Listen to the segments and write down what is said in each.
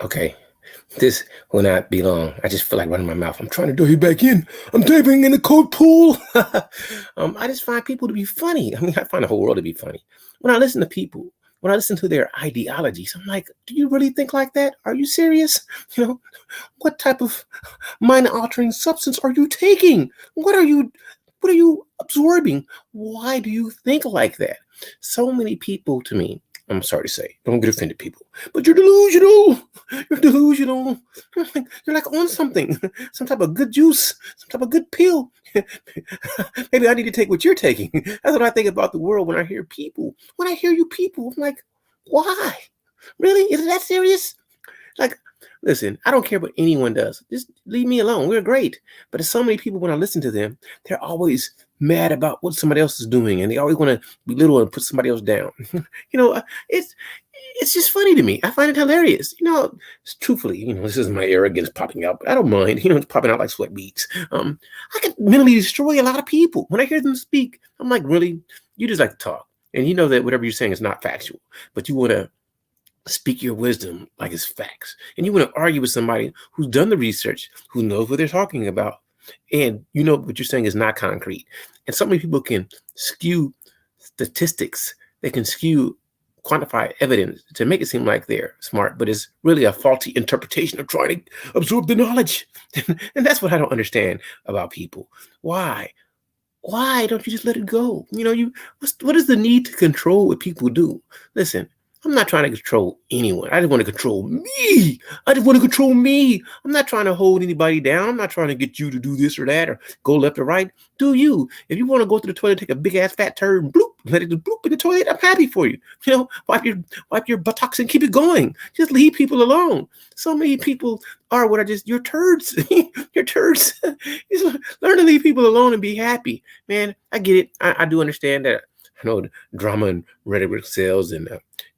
Okay, this will not be long. I just feel like running my mouth. I'm trying to dive back in. I'm diving in the cold pool. I just find people to be funny. I mean, I find the whole world to be funny. When I listen to people, when I listen to their ideologies, I'm like, do you really think like that? Are you serious? You know, what type of mind-altering substance are you taking? What are you absorbing? Why do you think like that? So many people to me, I'm sorry to say, don't get offended, people, but you're delusional. You're delusional. You're like on something, some type of good juice, some type of good pill. Maybe I need to take what you're taking. That's what I think about the world when I hear people. When I hear you people, I'm like, why? Really? Is it that serious? Like, listen, I don't care what anyone does. Just leave me alone. We're great. But there's so many people when I listen to them, they're always mad about what somebody else is doing, and they always want to belittle and put somebody else down. It's just funny to me. I find it hilarious. Truthfully, this is my arrogance popping out, but I don't mind. It's popping out like sweat beads. I can mentally destroy a lot of people when I hear them speak. I'm like, really? You just like to talk, and you know that whatever you're saying is not factual, but you want to speak your wisdom like it's facts. And you want to argue with somebody who's done the research, who knows what they're talking about. And you know what you're saying is not concrete. And so many people can skew statistics, they can skew quantify evidence to make it seem like they're smart, but it's really a faulty interpretation of trying to absorb the knowledge. And that's what I don't understand about people. Why? Why don't you just let it go? What is the need to control what people do? Listen, I'm not trying to control anyone. I just want to control me. I just want to control me. I'm not trying to hold anybody down. I'm not trying to get you to do this or that or go left or right. Do you? If you want to go to the toilet, take a big ass fat turd, and bloop, let it bloop in the toilet. I'm happy for you. Wipe your buttocks and keep it going. Just leave people alone. So many people are what I just you're turds. You're turds. Just learn to leave people alone and be happy, man. I get it. I do understand that. I know drama and rhetoric sales and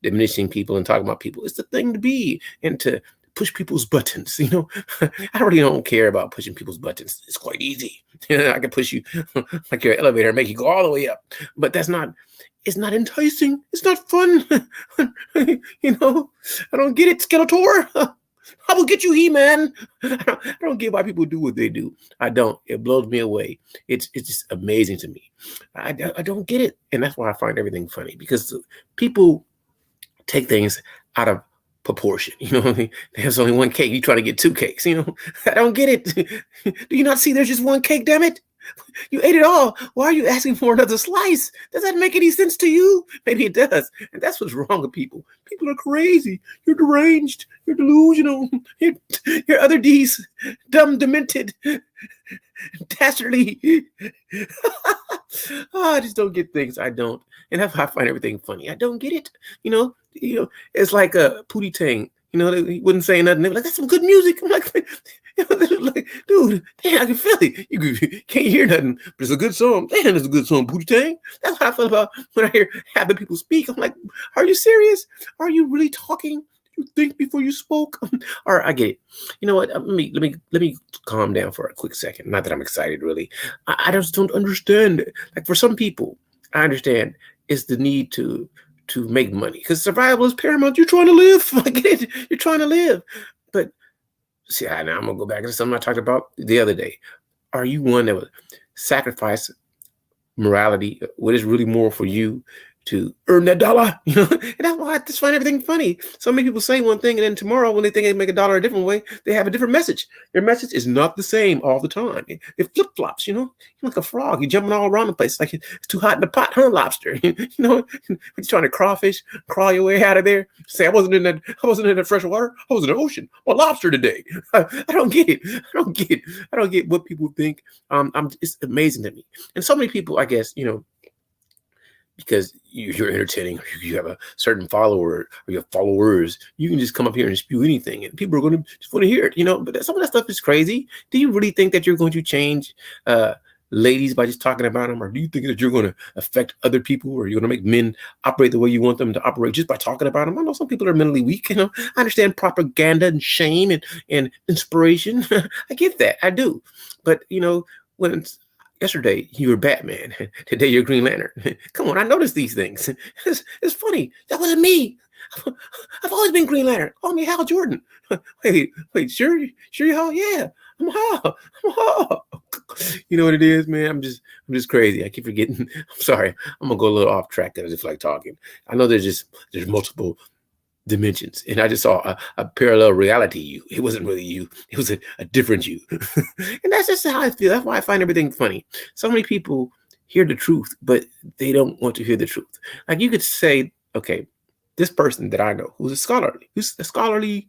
diminishing people and talking about people. It's the thing to be and to push people's buttons. I really don't care about pushing people's buttons. It's quite easy. I can push you like your elevator and make you go all the way up. But it's not enticing. It's not fun. I don't get it, Skeletor. I will get you, He-Man. I don't get why people do what they do. I don't. It blows me away. It's just amazing to me. I don't get it, and that's why I find everything funny because people take things out of proportion. What I mean? There's only one cake. You try to get two cakes. I don't get it. Do you not see there's just one cake? Damn it! You ate it all. Why are you asking for another slice? Does that make any sense to you? Maybe it does. And that's what's wrong with people. People are crazy. You're deranged. You're delusional. You're other D's. Dumb, demented, dastardly. I just don't get things. I don't. And that's how I find everything funny. I don't get it. It's like a Pootie Tang. He wouldn't say nothing. They were like, that's some good music. I'm like, like, dude, damn, I can feel it. You can't hear nothing, but it's a good song. Damn, it's a good song, Pootie Tang. That's how I feel about when I hear half the people speak. I'm like, are you serious? Are you really talking? Did you think before you spoke? All right, I get it. You know what? Let me calm down for a quick second. Not that I'm excited, really. I just don't understand. Like for some people, I understand it's the need to make money because survival is paramount. You're trying to live. I get it. You're trying to live. But see, now I'm gonna go back to something I talked about the other day. Are you one that would sacrifice morality? What is really more for you to earn that dollar? And that's why I just find everything funny. So many people say one thing, and then tomorrow, when they think they make a dollar a different way, they have a different message. Their message is not the same all the time. It flip flops. You're like a frog. You're jumping all around the place. Like it's too hot in the pot, huh, lobster? You're trying to crawfish, crawl your way out of there. Say I wasn't in that fresh water. I was in the ocean. I'm a lobster today. I don't get it. I don't get what people think. It's amazing to me. And so many people, I guess, because you're entertaining, you have a certain follower or your followers, you can just come up here and spew anything, and people are going to just want to hear it. But some of that stuff is crazy. Do you really think that you're going to change ladies by just talking about them, or do you think that you're going to affect other people, or you're going to make men operate the way you want them to operate just by talking about them? I know some people are mentally weak. I understand propaganda and shame and inspiration. I get that, I do. But when yesterday you were Batman, today you're Green Lantern. Come on, I noticed these things. It's funny. That wasn't me. I've always been Green Lantern. Call me Hal Jordan. Wait, sure, Hal? Yeah, I'm Hal. I'm Hal. You know what it is, man? I'm just crazy. I keep forgetting. I'm sorry. I'm gonna go a little off track because I just like talking. I know there's multiple dimensions, and I just saw a parallel reality you. It wasn't really you. It was a different you. And that's just how I feel. That's why I find everything funny. So many people hear the truth, but they don't want to hear the truth. Like you could say, okay, this person that I know who's a scholarly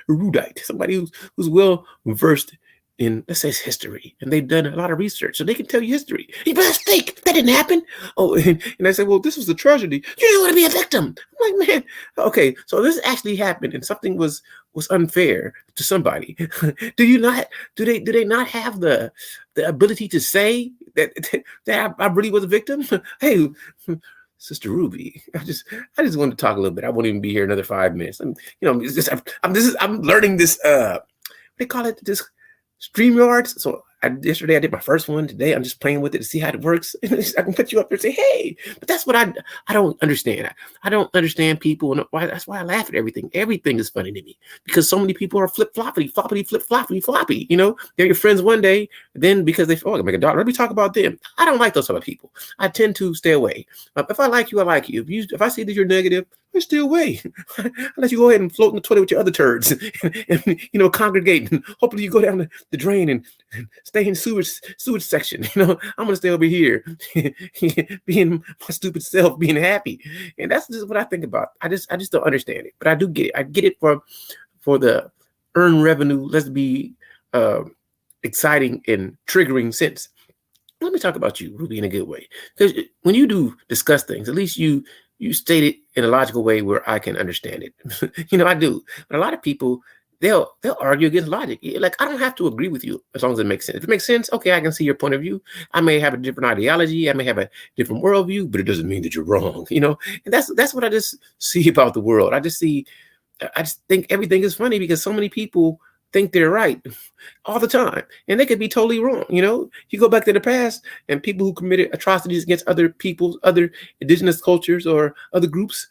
erudite, somebody who's well versed in, let's say, history, and they've done a lot of research, so they can tell you history. You must think that didn't happen. Oh, and I said, well, this was a tragedy. You didn't want to be a victim. I'm like, man, okay, so this actually happened, and something was unfair to somebody. Do they not have the ability to say that I really was a victim? Hey, Sister Ruby, I just wanted to talk a little bit. I won't even be here another 5 minutes. I'm learning this. What they call it, this StreamYards. So yesterday I did my first one. Today I'm just playing with it to see how it works. I can put you up there and say, hey, but that's what I don't understand. I don't understand people, and that's why I laugh at everything. Everything is funny to me because so many people are floppity, floppy. You know, they're your friends one day, then because they I can make a dollar, let me talk about them. I don't like those type of people. I tend to stay away. If I like you, I like you. If I see that you're negative, I stay away. I let you go ahead and float in the toilet with your other turds and congregate. And hopefully you go down the drain and stay in sewage section. I'm gonna stay over here, being my stupid self, being happy. And that's just what I think about. I just don't understand it, but I do get it. I get it for the earn revenue. Let's be exciting and triggering sense. Let me talk about you, Ruby, in a good way, because when you do discuss things, at least you state it in a logical way where I can understand it. I do. But a lot of people, they'll argue against logic. Like, I don't have to agree with you as long as it makes sense. If it makes sense, okay, I can see your point of view. I may have a different ideology. I may have a different worldview, but it doesn't mean that you're wrong. And that's what I just see about the world. I just think everything is funny because so many people think they're right all the time, and they could be totally wrong. You go back to the past, and people who committed atrocities against other peoples, other indigenous cultures, or other groups,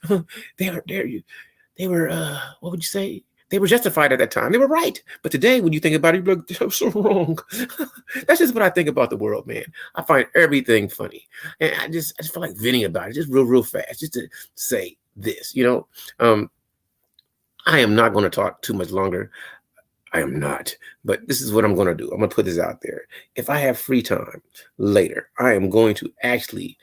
they were what would you say? They were justified at that time. They were right. But today, when you think about it, you're like, they're so wrong. That's just what I think about the world, man. I find everything funny, and I just feel like venting about it, just real fast, just to say this. I am not going to talk too much longer. I am not, but this is what I'm going to do. I'm going to put this out there. If I have free time later, I am going to actually,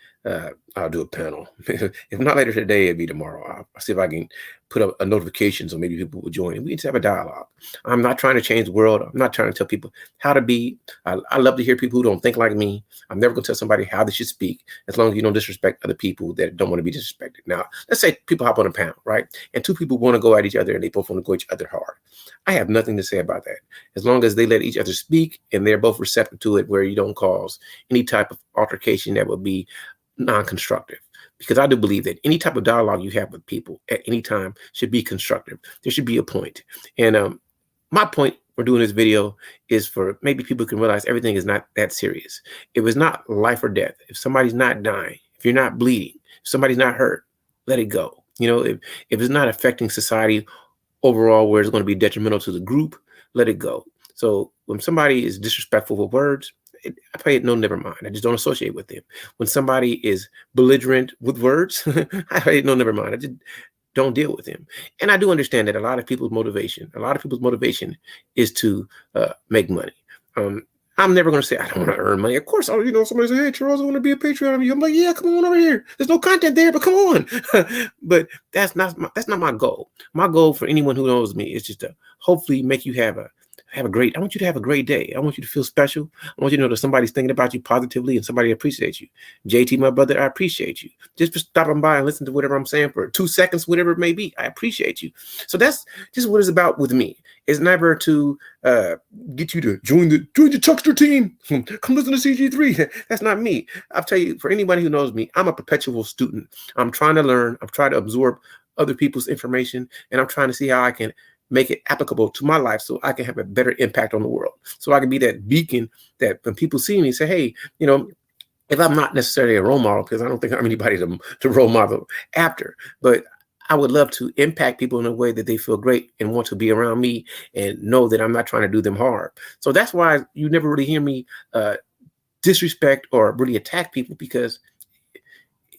I'll do a panel. If not later today, it'll be tomorrow. I'll see if I can put up a notification so maybe people will join and we can just have a dialogue. I'm not trying to change the world. I'm not trying to tell people how to be. I love to hear people who don't think like me. I'm never going to tell somebody how they should speak as long as you don't disrespect other people that don't want to be disrespected. Now, let's say people hop on a panel, right? And two people want to go at each other and they both want to go at each other hard. I have nothing to say about that. As long as they let each other speak and they're both receptive to it, where you don't cause any type of altercation that would be non-constructive. Because I do believe that any type of dialogue you have with people at any time should be constructive. There should be a point. And my point for doing this video is for maybe people can realize everything is not that serious. It was not life or death. If somebody's not dying, if you're not bleeding, if somebody's not hurt, let it go. If it's not affecting society overall where it's going to be detrimental to the group, let it go. So when somebody is disrespectful with words, I pay it no, never mind. I just don't associate with them. When somebody is belligerent with words, I pay it no, never mind. I just don't deal with them. And I do understand that a lot of people's motivation is to make money. I'm never going to say I don't want to earn money. Of course, somebody say, hey, Charles, I want to be a Patreon of you. I'm like, yeah, come on over here. There's no content there, but come on. But that's not my goal. My goal for anyone who knows me is just to hopefully make you have a great. I want you to have a great day. I want you to feel special. I want you to know that somebody's thinking about you positively and somebody appreciates you. JT, my brother, I appreciate you. Just for stopping by and listening to whatever I'm saying for 2 seconds, whatever it may be. I appreciate you. So that's just what it's about with me. It's never to get you to join the Chuckster team. Come listen to CG3. That's not me. I'll tell you, for anybody who knows me, I'm a perpetual student. I'm trying to learn. I'm trying to absorb other people's information, and I'm trying to see how I can make it applicable to my life so I can have a better impact on the world. So I can be that beacon that when people see me, say, hey, if I'm not necessarily a role model, because I don't think I'm anybody to role model after, but I would love to impact people in a way that they feel great and want to be around me and know that I'm not trying to do them harm. So that's why you never really hear me disrespect or really attack people, because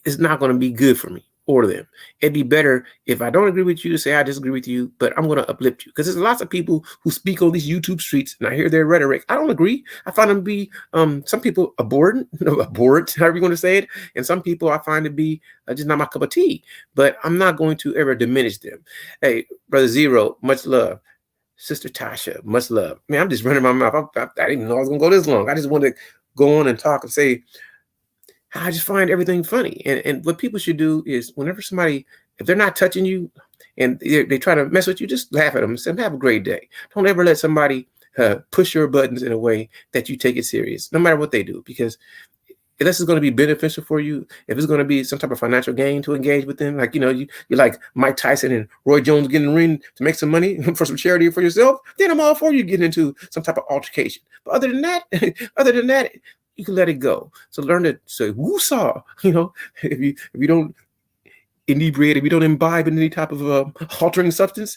it's not going to be good for me or them. It'd be better if I don't agree with you to say I disagree with you, but I'm going to uplift you, because there's lots of people who speak on these YouTube streets and I hear their rhetoric. I don't agree. I find them to be some people abhorrent, abhorrent, however you want to say it, and some people I find to be just not my cup of tea. But I'm not going to ever diminish them. Hey, brother Zero, much love. Sister Tasha, much love. Man, I'm just running my mouth. I didn't even know I was going to go this long. I just wanted to go on and talk and say I just find everything funny. And what people should do is, whenever somebody, if they're not touching you and they try to mess with you, just laugh at them and say, have a great day. Don't ever let somebody push your buttons in a way that you take it serious, no matter what they do, because unless it's going to be beneficial for you, if it's going to be some type of financial gain to engage with them, like, you're like Mike Tyson and Roy Jones getting in the ring to make some money for some charity for yourself, then I'm all for you getting into some type of altercation. But other than that, you can let it go. So learn to say woosah. If you don't inebriate, if you don't imbibe in any type of altering substance,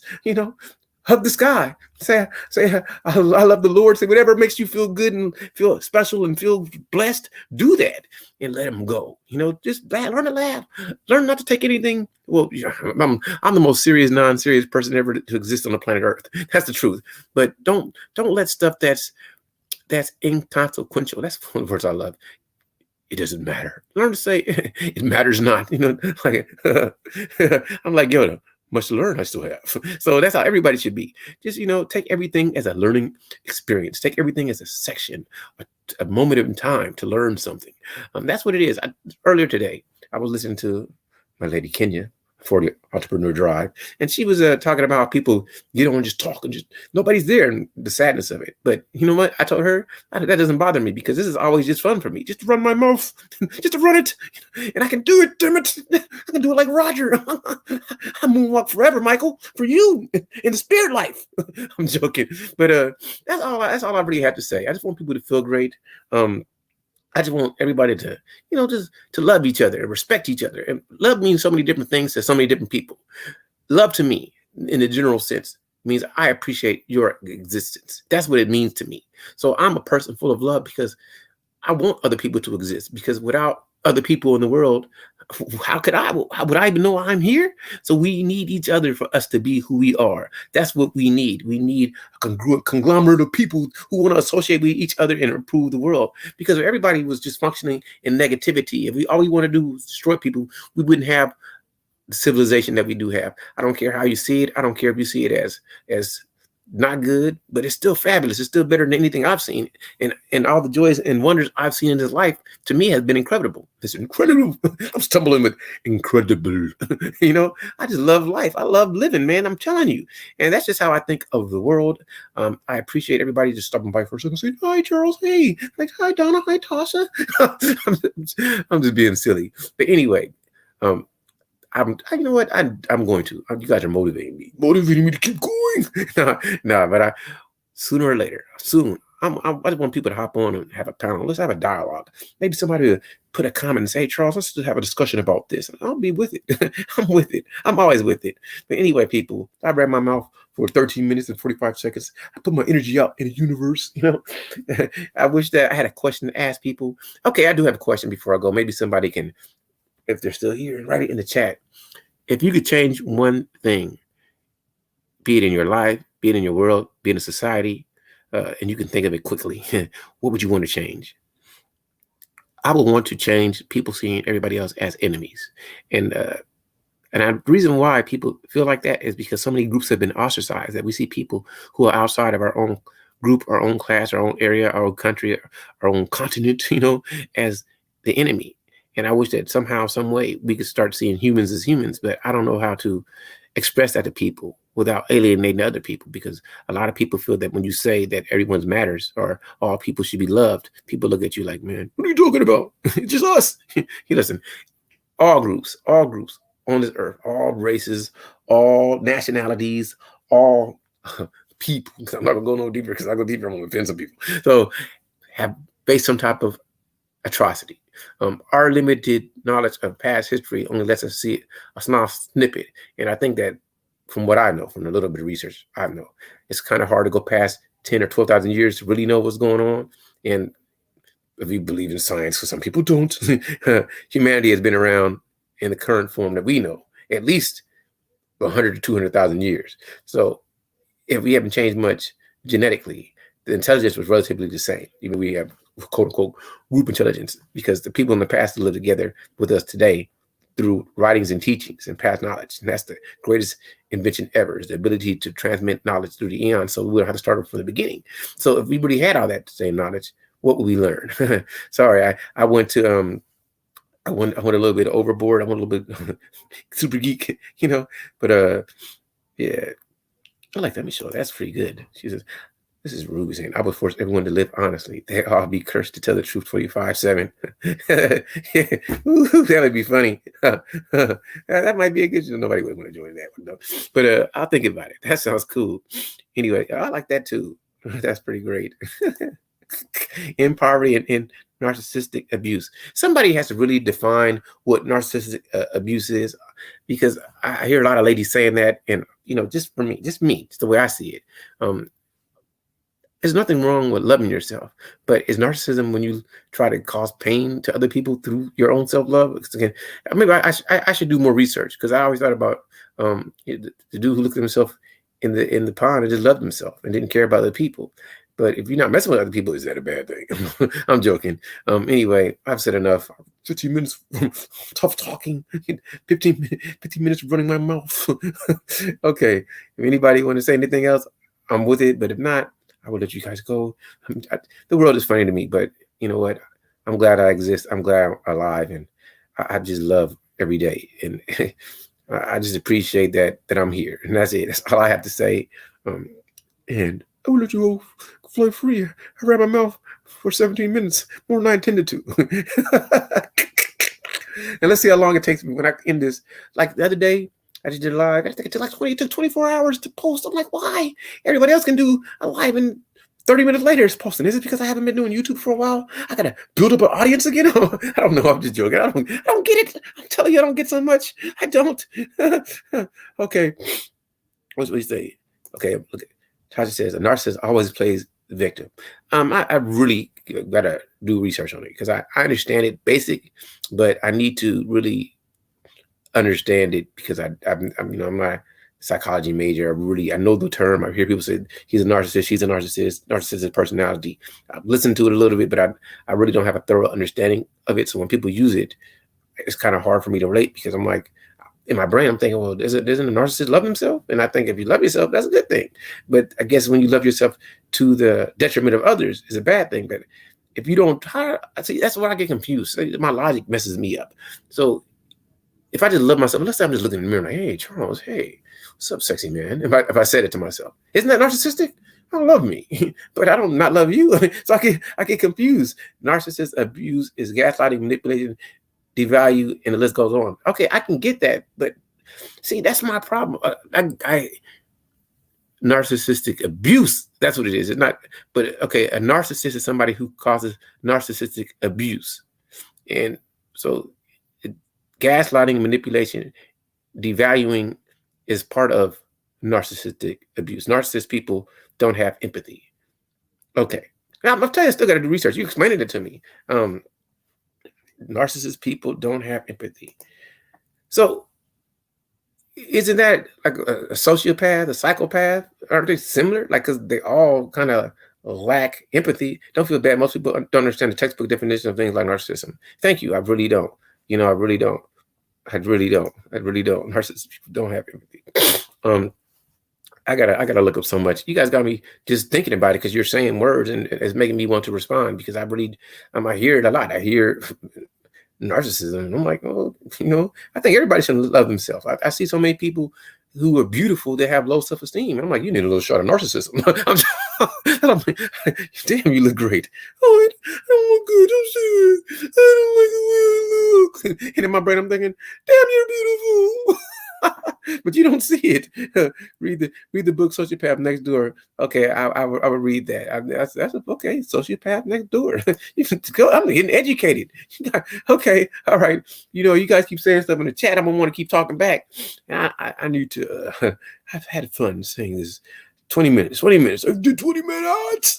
hug the sky. Say I love the Lord. Say whatever makes you feel good and feel special and feel blessed. Do that and let him go. Just learn to laugh. Learn not to take anything. Well, I'm the most serious, non-serious person ever to exist on the planet Earth. That's the truth. But don't let stuff that's inconsequential. That's one of the words I love. It doesn't matter. Learn to say it matters not. Like I'm like Yoda. Much to learn I still have. So that's how everybody should be. Just take everything as a learning experience. Take everything as a section, a moment in time to learn something. That's what it is. Earlier today, I was listening to my lady Kenya for the Entrepreneur Drive, and she was talking about how people get on and just talk and just nobody's there, and the sadness of it. But you know what? I told her that doesn't bother me, because this is always just fun for me, just to run my mouth, just to run it, and I can do it. Damn it, I can do it like Roger. I moonwalk forever, Michael, for you in the spirit life. I'm joking, but that's all I really have to say. I just want people to feel great. I just want everybody to, just to love each other and respect each other. And love means so many different things to so many different people. Love to me, in the general sense, means I appreciate your existence. That's what it means to me. So I'm a person full of love because I want other people to exist, because without other people in the world, how would I even know I'm here? So we need each other for us to be who we are. That's what we need. We need a conglomerate of people who want to associate with each other and improve the world. Because if everybody was just functioning in negativity, if all we want to do was destroy people, we wouldn't have the civilization that we do have. I don't care how you see it. I don't care if you see it as not good, but it's still fabulous. It's still better than anything I've seen. And all the joys and wonders I've seen in this life, to me, has been incredible. It's incredible. I'm stumbling with incredible. I just love life. I love living, man. I'm telling you. And that's just how I think of the world. I appreciate everybody just stopping by for a second and saying, hi, Charles. Hey. Like, hi, Donna. Hi, Tasha. I'm just being silly. But anyway, you know what? I'm going to. You guys are motivating me to keep going. No, but sooner or later, soon. I just want people to hop on and have a panel. Let's have a dialogue. Maybe somebody will put a comment and say, hey, Charles, let's just have a discussion about this. And I'll be with it. I'm with it. I'm always with it. But anyway, people, I ran my mouth for 13 minutes and 45 seconds. I put my energy out in the universe. I wish that I had a question to ask people. Okay, I do have a question before I go. Maybe somebody can, if they're still here, write it in the chat. If you could change one thing, be it in your life, be it in your world, be it in society, and you can think of it quickly, what would you want to change? I would want to change people seeing everybody else as enemies. And the reason why people feel like that is because so many groups have been ostracized, that we see people who are outside of our own group, our own class, our own area, our own country, our own continent, as the enemy. And I wish that somehow, some way, we could start seeing humans as humans, but I don't know how to express that to people without alienating other people, because a lot of people feel that when you say that everyone's matters or all people should be loved, people look at you like, man, what are you talking about? It's just us. Listen, all groups on this earth, all races, all nationalities, all people. I'm not gonna go no deeper, because I go deeper, I'm gonna offend some people. So have faced some type of atrocity. Our limited knowledge of past history only lets us see a small snippet. And I think that from what I know, from a little bit of research I know, it's kind of hard to go past 10 or 12,000 years to really know what's going on. And if you believe in science, because some people don't, humanity has been around in the current form that we know, at least 100 to 200,000 years. So if we haven't changed much genetically, the intelligence was relatively the same. Even we have quote unquote group intelligence because the people in the past live together with us today through writings and teachings and past knowledge. And that's the greatest invention ever, is the ability to transmit knowledge through the eons. So we don't have to start from the beginning. So if we really had all that same knowledge, what would we learn? Sorry, I went to I went a little bit overboard. I went a little bit super geek, but yeah. I like that, Michelle. That's pretty good. She says, this is Ruby saying, I would force everyone to live honestly. They all be cursed to tell the truth 24/7. That would be funny. That might be a good show. Nobody would want to join that one, though. But I'll think about it. That sounds cool. Anyway, I like that, too. That's pretty great. In poverty and in narcissistic abuse. Somebody has to really define what narcissistic abuse is, because I hear a lot of ladies saying that, and just for me, just the way I see it. There's nothing wrong with loving yourself, but is narcissism when you try to cause pain to other people through your own self-love? Again, maybe I should do more research, because I always thought about the dude who looked at himself in the pond and just loved himself and didn't care about other people. But if you're not messing with other people, is that a bad thing? I'm joking. Anyway, I've said enough. 15 minutes tough talking. 15 minutes running my mouth. Okay. If anybody want to say anything else, I'm with it. But if not, I will let you guys go. The world is funny to me, but you know what? I'm glad I exist. I'm glad I'm alive, and I just love every day. And I just appreciate that I'm here. And that's it. That's all I have to say. And I will let you go fly free. I ran my mouth for 17 minutes, more than I intended to. And let's see how long it takes me when I end this. Like the other day, I just did a live. I think it took 24 hours to post. I'm like, why? Everybody else can do a live in 30 minutes later it's posting. Is it because I haven't been doing YouTube for a while? I gotta build up an audience again? I don't know. I'm just joking. I don't get it. I'm telling you, I don't get so much. I don't. Okay. What's what you say? Okay, look. Tasha says a narcissist always plays the victim. I really gotta do research on it, because I understand it basic, but I need to really understand it, because I'm not a psychology major. I know the term. I hear people say he's a narcissist, she's a narcissist, narcissistic personality. I've listened to it a little bit, but I really don't have a thorough understanding of it. So when people use it, it's kind of hard for me to relate, because I'm like, in my brain, I'm thinking, well, doesn't a narcissist love himself? And I think if you love yourself, that's a good thing. But I guess when you love yourself to the detriment of others is a bad thing. But if you don't, see, that's where I get confused. My logic messes me up. So if I just love myself, let's say I'm just looking in the mirror like, hey, Charles, hey, what's up, sexy man? If I said it to myself, isn't that narcissistic? I don't love me, but I don't not love you. So I get confused. Narcissist abuse is gaslighting, manipulation, devalue, and the list goes on. Okay, I can get that, but see, that's my problem. Narcissistic abuse, that's what it is. It's not, but okay, a narcissist is somebody who causes narcissistic abuse. And so gaslighting, manipulation, devaluing is part of narcissistic abuse. Narcissist people don't have empathy. Okay. Now, I'm telling you, I still got to do research. You explained it to me. Narcissist people don't have empathy. So isn't that like a sociopath, a psychopath? Aren't they similar? Like, because they all kind of lack empathy. Don't feel bad. Most people don't understand the textbook definition of things like narcissism. Thank you. I really don't. I really don't. I really don't. Narcissist people don't have empathy. I gotta look up so much. You guys got me just thinking about it, because you're saying words and it's making me want to respond, because I hear it a lot. I hear narcissism, and I'm like, oh, I think everybody should love themselves. I see so many people who are beautiful that have low self-esteem. I'm like, you need a little shot of narcissism. I'm like, damn, you look great. Oh, I don't look good. I'm serious. I don't like the way I look. And in my brain, I'm thinking, damn, you're beautiful. But you don't see it. read the book Sociopath Next Door. Okay, I will read that. That's okay. Sociopath Next Door. You can go. I'm getting educated. Okay, all right. You guys keep saying stuff in the chat. I'm gonna want to keep talking back. I need to. I've had fun saying this. 20 minutes. 20 minutes. I do 20 minutes.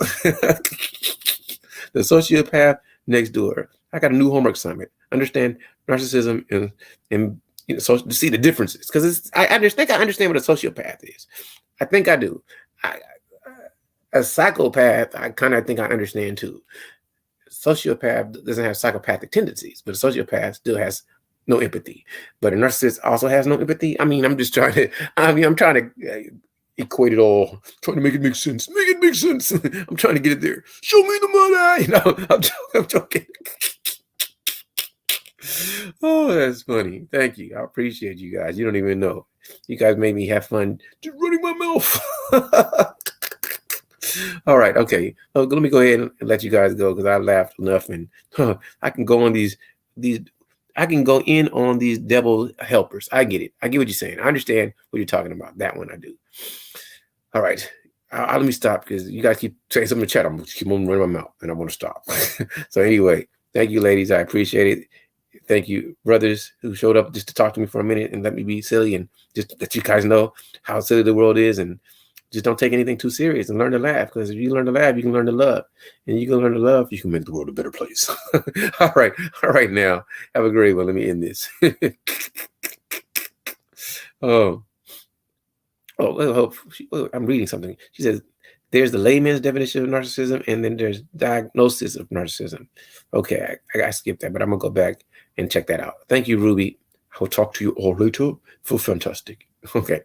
The Sociopath Next Door. I got a new homework assignment. Understand narcissism and so to see the differences, because I understand what a sociopath is. I think I do. A psychopath, I kind of think I understand too. Sociopath doesn't have psychopathic tendencies, but a sociopath still has no empathy. But a narcissist also has no empathy. I mean, I'm trying to equate it all, trying to make it make sense. Make it make sense. I'm trying to get it there. Show me the money. I'm joking. Oh, that's funny. Thank you. I appreciate you guys. You don't even know. You guys made me have fun just running my mouth. All right. Okay. Let me go ahead and let you guys go because I laughed enough, and I can go on these. I can go in on these devil helpers. I get it. I get what you're saying. I understand what you're talking about. That one I do. All right. Let me stop because you guys keep saying something in the chat. I'm going to keep on running my mouth, and I want to stop. So anyway, thank you, ladies. I appreciate it. Thank you, brothers, who showed up just to talk to me for a minute and let me be silly, and just let you guys know how silly the world is, and just don't take anything too serious and learn to laugh, because if you learn to laugh, you can learn to love, and you can learn to love, you can make the world a better place. All right now, have a great one. Let me end this. I'm reading something. She says, there's the layman's definition of narcissism, and then there's diagnosis of narcissism. Okay, I skipped that, but I'm going to go back and check that out. Thank you, Ruby. I will talk to you all later. Feel fantastic. Okay.